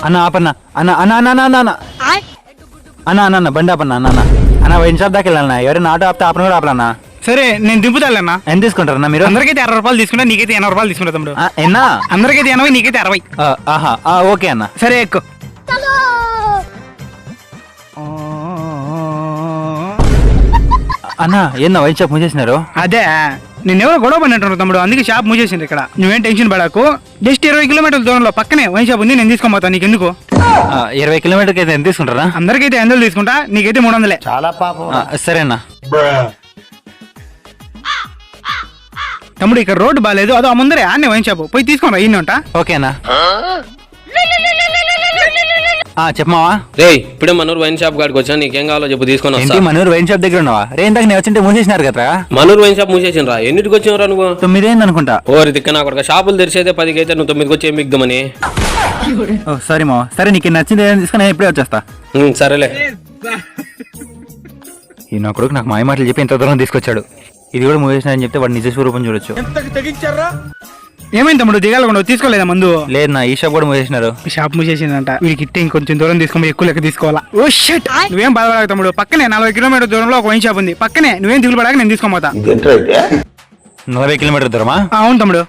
అన్న ఆపన్నా అన్న అన్న అన్న అన్న అన్న అన్న అన్న అన్న బండి ఆపన్నా అన్న అన్న వైన్ షాప్ దాకా వెళ్ళాలన్నా ఎవరైనా ఆటో ఆపితే ఆపన కూడా ఆపలన్నా. సరే నేను దింపుతాలన్నా. ఎంత తీసుకుంటారన్నా మీరు? అందరికైతే 60 రూపాయలు తీసుకుంటా, నీకైతే 80 రూపాయలు తీసుకుంటా తమ్ముడు. ఎన్నా? అందరికైతే 80, నీకైతే 60. ఆహా ఓకే అన్న. సరే ఎక్కువ. అన్న ఏందా వైన్ షాప్ మూసేసినారు? అదే నేనెవరో గొడవ పడినట్టు తమ్ముడు, అందుకే షాప్ మూసేసింది. ఇక్కడ నువ్వేం టెన్షన్ పడకు. జస్ట్ 20 కిలోమీటర్ల దూరంలో పక్కనే వైన్ షాప్ ఉంది, నేను తీసుకోబోతాను. నీకు ఎందుకు? 20 కిలోమీటర్కి అయితే ఎంత తీసుకుంటారా? అందరికైతే 800 తీసుకుంటా, నీకైతే 300. చాలా పాపం. సరే అన్న. తమ్ముడు ఇక్కడ రోడ్డు బాగాలేదు, అదో ముందరే ఆనే వైన్ షాప్ పోయి తీసుకోరా. ఇన్ని ఉంటా. ఓకే అన్న. చెప్పమావా? రే ఇప్పుడే మనూరు వైన్ షాప్ కాడికి వచ్చా, నీకేం కావాలో చెప్పు తీసుకొని వస్తా. మనూరు వైన్ షాప్ దగ్గర ఉన్నావా? రే ఇందాక నేను వచ్చింటే మూసేసినారు కదా. మనూరు వైన్ షాప్ మూసేసినరా? ఎన్నిటికి వచ్చినరా నువ్వు? 9 అనుకుంటా. ఓరి దిక్కన అక్కడ షాపులు తెరిచేదే 10కి అయితే నువ్వు 9కి వచ్చి ఏం మిగ్దామని. సారీ మావా. సరే నీకు నచ్చింది ఏదైనా తీసుకుని నేను ఇప్పుడే వచ్చేస్తా. సరేలే. ఈ నా కొడుకు నాకు మాయ మాటలు చెప్పి ఇంత దూరం తీసుకొచ్చాడు. ఇది కూడా మూసేసినారని చెప్తే వాడు నిజ స్వరూపం చూడొచ్చు. ఏమైంది తమ్ముడు? దిగాలకుండా తీసుకోలేదా మందు? లేదు నా ఈ షాప్ కూడా మూసేసినారు. షాప్ మూసేసిందంట. వీడికి ఇట్టే ఇంకొంచెం దూరం తీసుకొని ఎక్కువ లెక్క తీసుకోవాలా. ఓ షట్, నువ్వేం బాధపడక తమ్ముడు. పక్కనే 40 కిలోమీటర్ దూరంలో ఒక వైన్ షాప్ ఉంది. పక్కనే, నువ్వేం దిగులు పడక నేను తీసుకోపోతా. 40 కిలోమీటర్ దూరమా? అవును తమ్ముడు.